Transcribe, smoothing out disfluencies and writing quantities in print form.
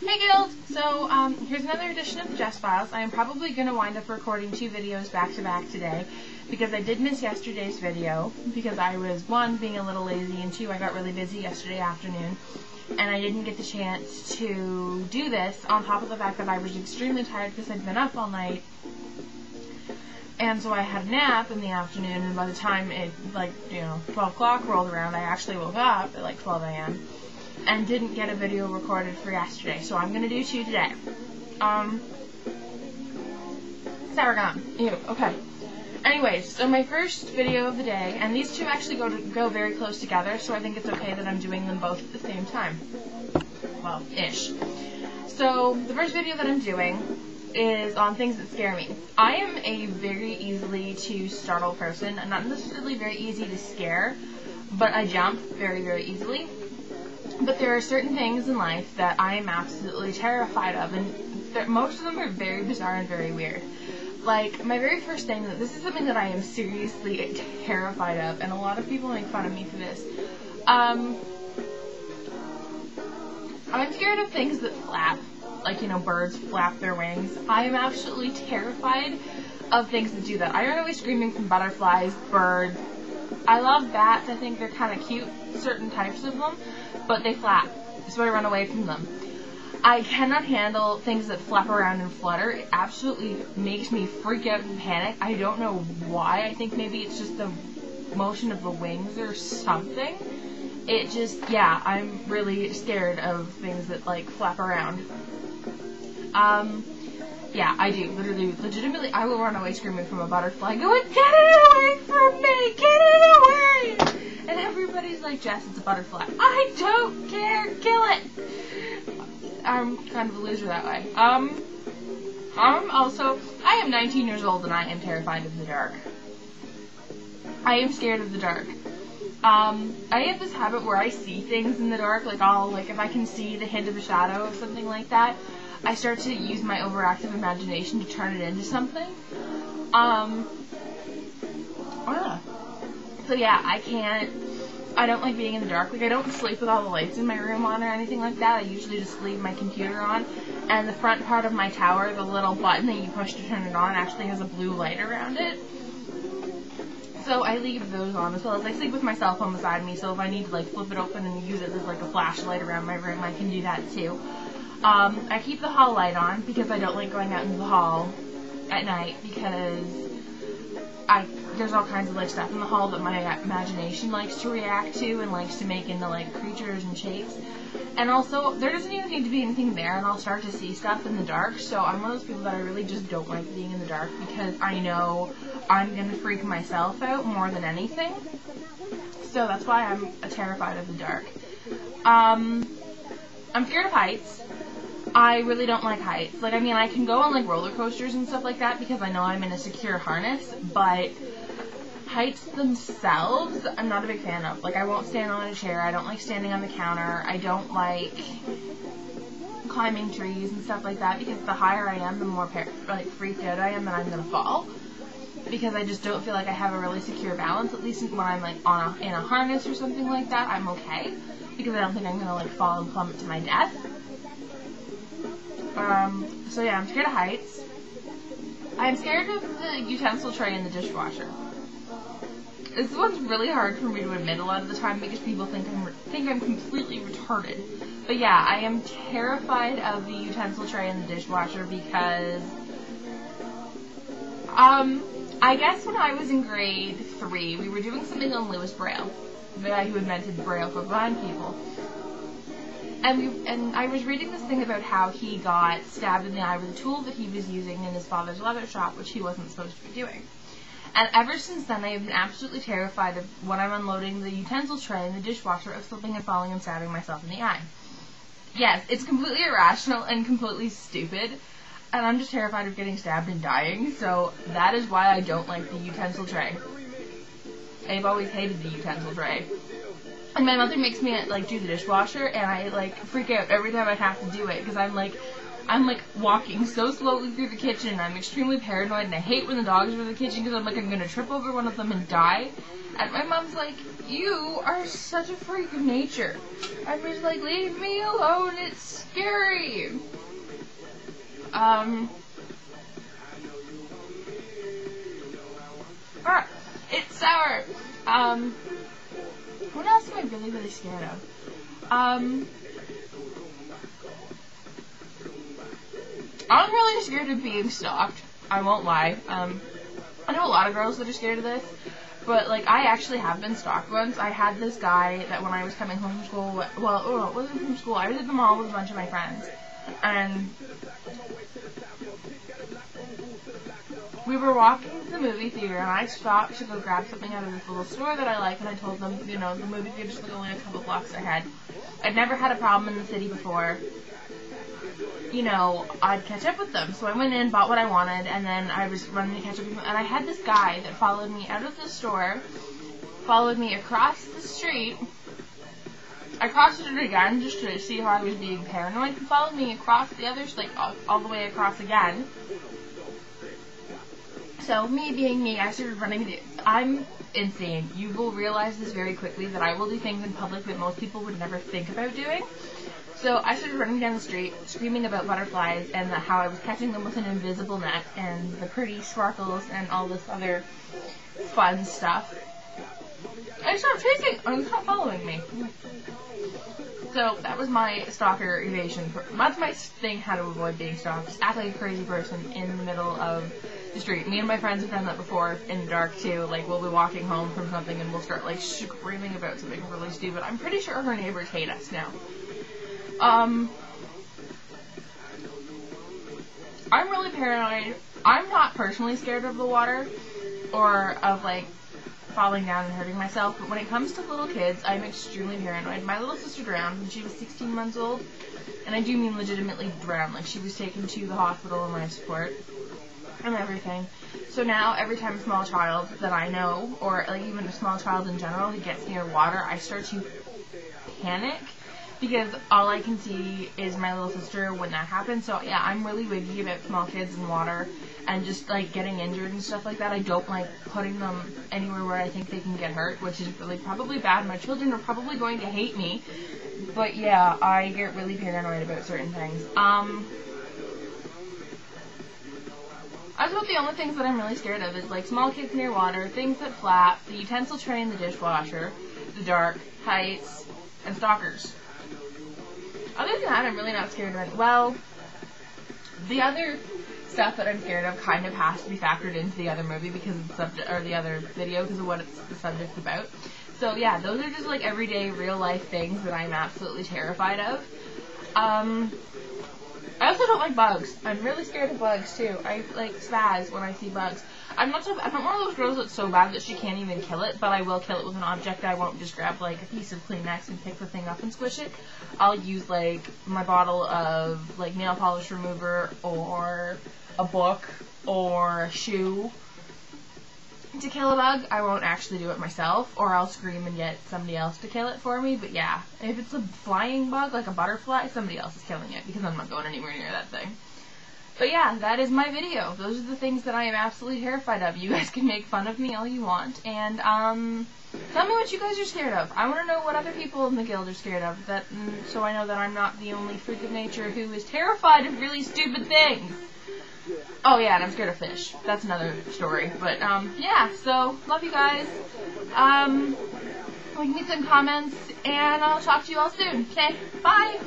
Hey Guild! So, here's another edition of the Jess Files. I am probably going to wind up recording 2 videos back to back today because I did miss yesterday's video because I was, 1, being a little lazy, and 2, I got really busy yesterday afternoon and I didn't get the chance to do this, on top of the fact that I was extremely tired because I'd been up all night. And so I had a nap in the afternoon, and by the time it, 12 o'clock rolled around, I actually woke up at 12 a.m. and didn't get a video recorded for yesterday. So I'm going to do 2 today. Sour gum. Ew, okay. Anyways, so my first video of the day, and these 2 actually go very close together, so I think it's okay that I'm doing them both at the same time. Well, ish. So, the first video that I'm doing is on things that scare me. I am a very easily to startle person, and not necessarily very easy to scare, but I jump very, very easily. But there are certain things in life that I am absolutely terrified of, and most of them are very bizarre and very weird. Like, my very first thing, this is something that I am seriously terrified of, and a lot of people make fun of me for this. I'm scared of things that flap. Like, birds flap their wings. I am absolutely terrified of things that do that. I run away screaming from butterflies, birds. I love bats. I think they're kind of cute, certain types of them, but they flap, so I run away from them. I cannot handle things that flap around and flutter. It absolutely makes me freak out and panic. I don't know why. I think maybe it's just the motion of the wings or something. It just, yeah, I'm really scared of things that, flap around. Yeah, I do. Legitimately, I will run away screaming from a butterfly, going, "Get it away from me! Get it away!" And everybody's like, "Jess, it's a butterfly." I don't care! Kill it! I'm kind of a loser that way. I am 19 years old and I am terrified of the dark. I am scared of the dark. I have this habit where I see things in the dark, if I can see the hint of a shadow or something like that, I start to use my overactive imagination to turn it into something. So yeah, I don't like being in the dark. I don't sleep with all the lights in my room on or anything like that. I usually just leave my computer on, and the front part of my tower, the little button that you push to turn it on, actually has a blue light around it. So I leave those on, as well as I sleep with my cell phone beside me, so if I need to flip it open and use it as a flashlight around my room, I can do that too. I keep the hall light on because I don't like going out into the hall at night because there's all kinds of stuff in the hall that my imagination likes to react to and likes to make into creatures and shapes. And also, there doesn't even need to be anything there, and I'll start to see stuff in the dark. So I'm one of those people that I really just don't like being in the dark because I know I'm gonna freak myself out more than anything. So that's why I'm terrified of the dark. I'm scared of heights. I really don't like heights. I can go on roller coasters and stuff like that because I know I'm in a secure harness, but heights themselves, I'm not a big fan of. I won't stand on a chair. I don't like standing on the counter. I don't like climbing trees and stuff like that because the higher I am, the more freaked out I am that I'm gonna fall. Because I just don't feel like I have a really secure balance. At least when I'm in a harness or something like that, I'm okay because I don't think I'm gonna fall and plummet to my death. So yeah, I'm scared of heights. I'm scared of the utensil tray in the dishwasher. This one's really hard for me to admit a lot of the time because people think I'm completely retarded. But yeah, I am terrified of the utensil tray in the dishwasher because, I guess when I was in grade 3, we were doing something on Louis Braille, the guy who invented Braille for blind people. And I was reading this thing about how he got stabbed in the eye with a tool that he was using in his father's leather shop, which he wasn't supposed to be doing. And ever since then, I have been absolutely terrified of when I'm unloading the utensil tray in the dishwasher of slipping and falling and stabbing myself in the eye. Yes, it's completely irrational and completely stupid, and I'm just terrified of getting stabbed and dying, so that is why I don't like the utensil tray. I've always hated the utensil tray. And my mother makes me, do the dishwasher, and I, freak out every time I have to do it, because I'm I'm like walking so slowly through the kitchen, and I'm extremely paranoid, and I hate when the dogs are in the kitchen because I'm like, I'm gonna trip over one of them and die. And my mom's like, you are such a freak of nature. I'm just like, leave me alone, it's scary. It's sour. What else am I really, really scared of? I'm really scared of being stalked. I won't lie. I know a lot of girls that are scared of this, but like I actually have been stalked once. I had this guy that when I was coming home from school, it wasn't from school. I was at the mall with a bunch of my friends, and we were walking to the movie theater, and I stopped to go grab something out of this little store that I like, and I told them, you know, the movie theater's like only a couple blocks ahead. I'd never had a problem in the city before. You know, I'd catch up with them. So I went in, bought what I wanted, and then I was running to catch up with them. And I had this guy that followed me out of the store, followed me across the street. I crossed it again just to see how I was being paranoid. He followed me across the other, like all the way across again. So, me being me, I started running. I'm insane. You will realize this very quickly that I will do things in public that most people would never think about doing. So, I started running down the street, screaming about butterflies and how I was catching them with an invisible net and the pretty sparkles and all this other fun stuff. And he stopped chasing. He stopped following me. So, that was my stalker evasion. That's my thing, how to avoid being stalked. Just act like a crazy person in the middle of the street. Me and my friends have done that before in the dark too. Like, we'll be walking home from something and we'll start like screaming about something really stupid. I'm pretty sure her neighbors hate us now. I'm really paranoid. I'm not personally scared of the water or of like falling down and hurting myself, but when it comes to little kids, I'm extremely paranoid. My little sister drowned when she was 16 months old, and I do mean legitimately drowned. Like, she was taken to the hospital in life support and everything. So now, every time a small child that I know, or like even a small child in general who gets near water, I start to panic, because all I can see is my little sister when that happens. So yeah, I'm really wiggy about small kids in water and just like getting injured and stuff like that. I don't like putting them anywhere where I think they can get hurt, which is really probably bad. My children are probably going to hate me, but yeah, I get really paranoid about certain things. That's about the only things that I'm really scared of is like small kids near water, things that flap, the utensil tray in the dishwasher, the dark, heights, and stalkers. Other than that, I'm really not scared of it. Well, the other stuff that I'm scared of kind of has to be factored into the other movie because of the subject, or the other video because of what the subject's about. So yeah, those are just like everyday real life things that I'm absolutely terrified of. I also don't like bugs. I'm really scared of bugs too. I like spaz when I see bugs. I'm not one of those girls that's so bad that she can't even kill it, but I will kill it with an object. I won't just grab like a piece of Kleenex and pick the thing up and squish it. I'll use like my bottle of like nail polish remover or a book or a shoe to kill a bug. I won't actually do it myself, or I'll scream and get somebody else to kill it for me. But yeah, if it's a flying bug like a butterfly, somebody else is killing it because I'm not going anywhere near that thing. But yeah, that is my video. Those are the things that I am absolutely terrified of. You guys can make fun of me all you want, and tell me what you guys are scared of. I want to know what other people in the guild are scared of, so I know that I'm not the only freak of nature who is terrified of really stupid things. Oh yeah, and I'm scared of fish. That's another story. But yeah, so love you guys. Leave me some comments, and I'll talk to you all soon. Okay, bye!